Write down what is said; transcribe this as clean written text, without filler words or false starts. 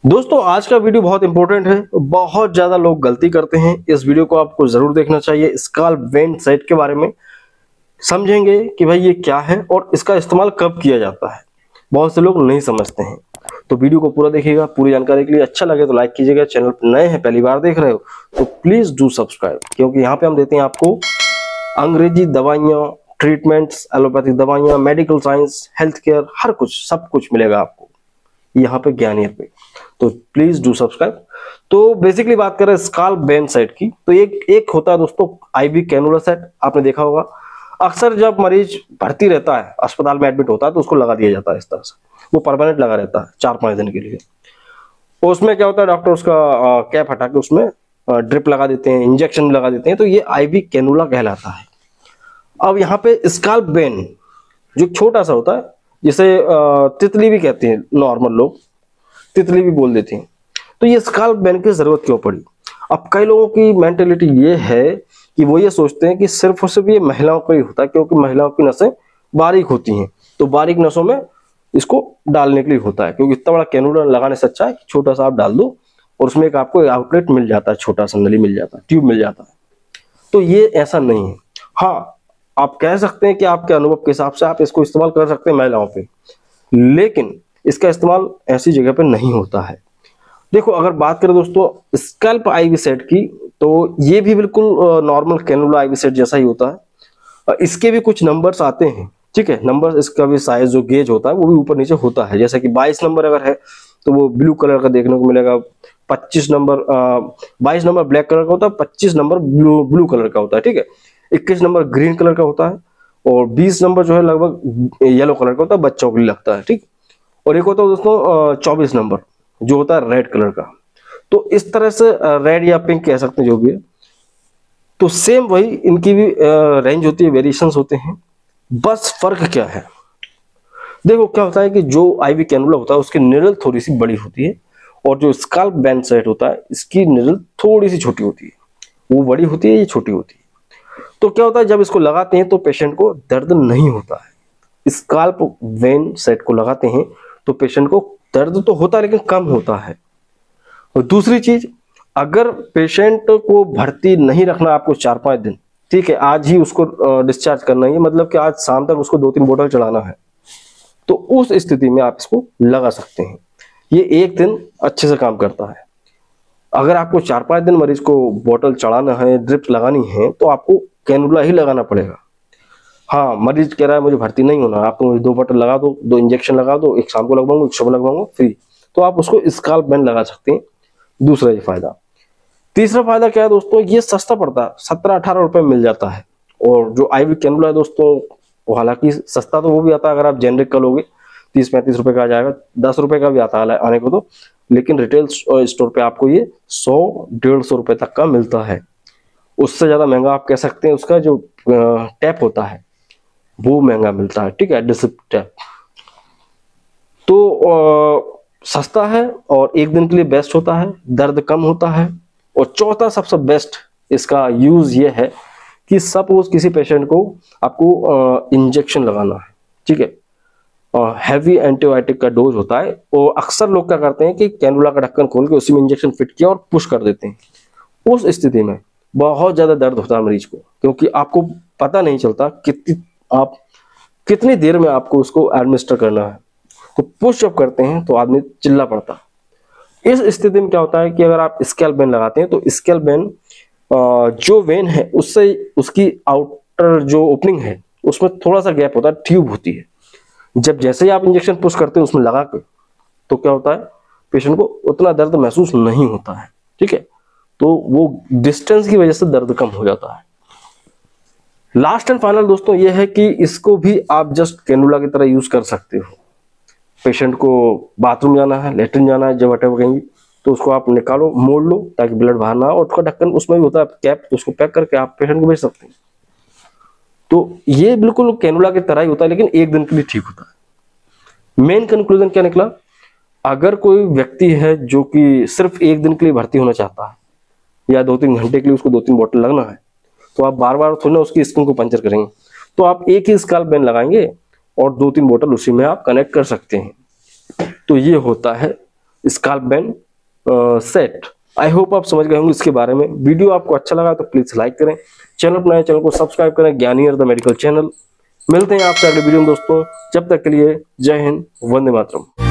दोस्तों आज का वीडियो बहुत इंपॉर्टेंट है। बहुत ज्यादा लोग गलती करते हैं। इस वीडियो को आपको जरूर देखना चाहिए। स्काल्प वेन सेट के बारे में समझेंगे कि भाई ये क्या है और इसका इस्तेमाल कब किया जाता है। बहुत से लोग नहीं समझते हैं, तो वीडियो को पूरा देखिएगा। पूरी जानकारी के लिए अच्छा लगे तो लाइक कीजिएगा। चैनल पर नए हैं, पहली बार देख रहे हो तो प्लीज डू सब्सक्राइब, क्योंकि यहाँ पे हम देते हैं आपको अंग्रेजी दवाइयाँ, ट्रीटमेंट्स, एलोपैथिक दवाइयाँ, मेडिकल साइंस, हेल्थ केयर, हर कुछ सब कुछ मिलेगा आपको यहाँ पे ज्ञानियर पे। तो प्लीज डू सब्सक्राइब। तो बेसिकली बात करें स्काल्प वेन सेट की, तो एक होता है दोस्तों आईवी कैनुला सेट। आपने देखा होगा अक्सर जब मरीज भर्ती रहता है, अस्पताल में एडमिट होता है, तो उसको लगा दिया जाता है इस तरह से। वो परमानेंट लगा रहता है 4-5 दिन के लिए। उसमें क्या होता है, डॉक्टर उसका कैप हटा के उसमें ड्रिप लगा देते हैं, इंजेक्शन लगा देते हैं, तो ये आईवी कैनुला कहलाता है। अब यहाँ पे स्काल्प वेन जो छोटा सा होता है, जिसे तितली भी कहते हैं, नॉर्मल लोग तितली भी बोल देते हैं। तो ये स्काल्प वेन की जरूरत क्यों पड़ी? अब कई लोगों की मेंटेलिटी ये है कि वो ये सोचते हैं कि सिर्फ और सिर्फ ये महिलाओं को ही होता है, क्योंकि महिलाओं की नसें बारीक होती हैं, तो बारीक नसों में इसको डालने के लिए होता है। क्योंकि इतना बड़ा कैनुला लगाने से अच्छा है कि छोटा सा आप डाल दो और उसमें एक आपको आउटलेट मिल जाता है, छोटा सा नली मिल जाता है, ट्यूब मिल जाता है। तो ये ऐसा नहीं है। हाँ, आप कह सकते हैं कि आपके अनुभव के हिसाब से आप इसको इस्तेमाल कर सकते हैं महिलाओं पे, लेकिन इसका इस्तेमाल ऐसी जगह पे नहीं होता है। देखो, अगर बात करें दोस्तों स्कैल्प आईवी सेट की, तो ये भी बिल्कुल नॉर्मल कैनुला आईवी सेट जैसा ही होता है। इसके भी कुछ नंबर्स आते हैं, ठीक है। नंबर, इसका भी साइज जो गेज होता है वो भी ऊपर नीचे होता है। जैसे कि 22 नंबर अगर है तो वो ब्लू कलर का देखने को मिलेगा। 25 नंबर 22 नंबर ब्लैक कलर का होता है, 25 नंबर ब्लू कलर का होता है, ठीक है। 21 नंबर ग्रीन कलर का होता है और 20 नंबर जो है लगभग येलो कलर का होता है, बच्चों के लिए लगता है, ठीक। और एक होता है दोस्तों 24 नंबर जो होता है रेड कलर का। तो इस तरह से रेड या पिंक कह सकते हैं जो भी है। तो सेम वही इनकी भी रेंज होती है, वेरिएशंस होते हैं। बस फर्क क्या है, देखो क्या होता है कि जो आईवी कैनुला होता है उसकी निडल थोड़ी सी बड़ी होती है, और जो स्काल्प वेन सेट होता है इसकी निडल थोड़ी सी छोटी होती है। वो बड़ी होती है, ये छोटी होती है। तो क्या होता है, जब इसको लगाते हैं तो पेशेंट को दर्द नहीं होता है। स्काल्प वेन सेट को लगाते हैं तो पेशेंट को दर्द तो होता है लेकिन कम होता है। और दूसरी चीज, अगर पेशेंट को भर्ती नहीं रखना आपको 4-5 दिन, ठीक है, आज ही उसको डिस्चार्ज करना है, मतलब कि आज शाम तक उसको 2-3 बोतल चढ़ाना है, तो उस स्थिति में आप इसको लगा सकते हैं। ये एक दिन अच्छे से काम करता है। अगर आपको 4-5 दिन मरीज को बोतल चढ़ाना है, ड्रिप्स लगानी है, तो आपको कैनुला ही लगाना पड़ेगा। हाँ, मरीज कह रहा है मुझे भर्ती नहीं होना, आप मुझे 2 बोतल लगा दो, 2 इंजेक्शन लगा दो, एक शाम को लगवाऊंगा, एक सुबह लगवाऊंगा, फ्री, तो आप उसको स्काल्प वेन लगा सकते हैं। दूसरा ये फायदा। तीसरा फायदा क्या है दोस्तों, ये सस्ता पड़ता है, 17-18 रुपए में मिल जाता है। और जो आईवी कैनुला है दोस्तों, वो हालांकि सस्ता तो वो भी आता है, अगर आप जेनरिक का लोगे 30-35 रुपए का आ जाएगा, 10 रुपए का भी आता है आने को तो, लेकिन रिटेल स्टोर पे आपको ये 100-150 रुपए तक का मिलता है। उससे ज्यादा महंगा आप कह सकते हैं उसका जो टैप होता है वो महंगा मिलता है, ठीक है, एडहेसिव टैप। तो सस्ता है और एक दिन के लिए बेस्ट होता है, दर्द कम होता है। और चौथा सबसे बेस्ट इसका यूज ये है कि सपोज किसी पेशेंट को आपको इंजेक्शन लगाना है, ठीक है, हैवी एंटीबायोटिक का डोज होता है, और अक्सर लोग क्या करते हैं कि कैनुला का ढक्कन खोल के उसी में इंजेक्शन फिट किया और पुश कर देते हैं। उस स्थिति में बहुत ज्यादा दर्द होता है मरीज को, क्योंकि आपको पता नहीं चलता कितनी देर में आपको उसको एडमिनिस्टर करना है। तो पुश जब करते हैं तो आदमी चिल्ला पड़ता है। इस स्थिति में क्या होता है कि अगर आप स्कैल्प वेन लगाते हैं तो स्कैल्प वेन जो वेन है उससे उसकी आउटर जो ओपनिंग है उसमें थोड़ा सा गैप होता है, ट्यूब होती है। जब जैसे ही आप इंजेक्शन पुश करते हैं उसमें लगा के, तो क्या होता है, पेशेंट को उतना दर्द महसूस नहीं होता है, ठीक है। तो वो डिस्टेंस की वजह से दर्द कम हो जाता है। लास्ट एंड फाइनल दोस्तों ये है कि इसको भी आप जस्ट कैनुला की तरह यूज कर सकते हो। पेशेंट को बाथरूम जाना है, लेटरिन जाना है, जब वटेवर कहीं, तो उसको आप निकालो, मोड़ लो ताकि ब्लड बाहर ना हो, और उसका ढक्कन उसमें भी होता है कैप, तो उसको पैक करके आप पेशेंट को भेज सकते हैं। तो ये बिल्कुल कैनुला की तरह ही होता है, लेकिन एक दिन के लिए ठीक होता है। मेन कंक्लूजन क्या निकला, अगर कोई व्यक्ति है जो कि सिर्फ एक दिन के लिए भर्ती होना चाहता है या 2-3 घंटे के लिए उसको 2-3 बोतल लगना है, तो आप बार बार थोड़ी ना उसकी स्किन को पंचर करेंगे। तो आप एक ही स्काल्प वेन लगाएंगे और 2-3 बोतल उसी में आप कनेक्ट कर सकते हैं। तो ये होता है scalp band set. I hope आप समझ गए होंगे इसके बारे में। वीडियो आपको अच्छा लगा तो प्लीज लाइक करें, चैनल पर नए चैनल को सब्सक्राइब करें, ज्ञानी द मेडिकल चैनल। मिलते हैं आपसे अगले वीडियो में दोस्तों, जब तक के लिए जय हिंद, वंदे मातरम।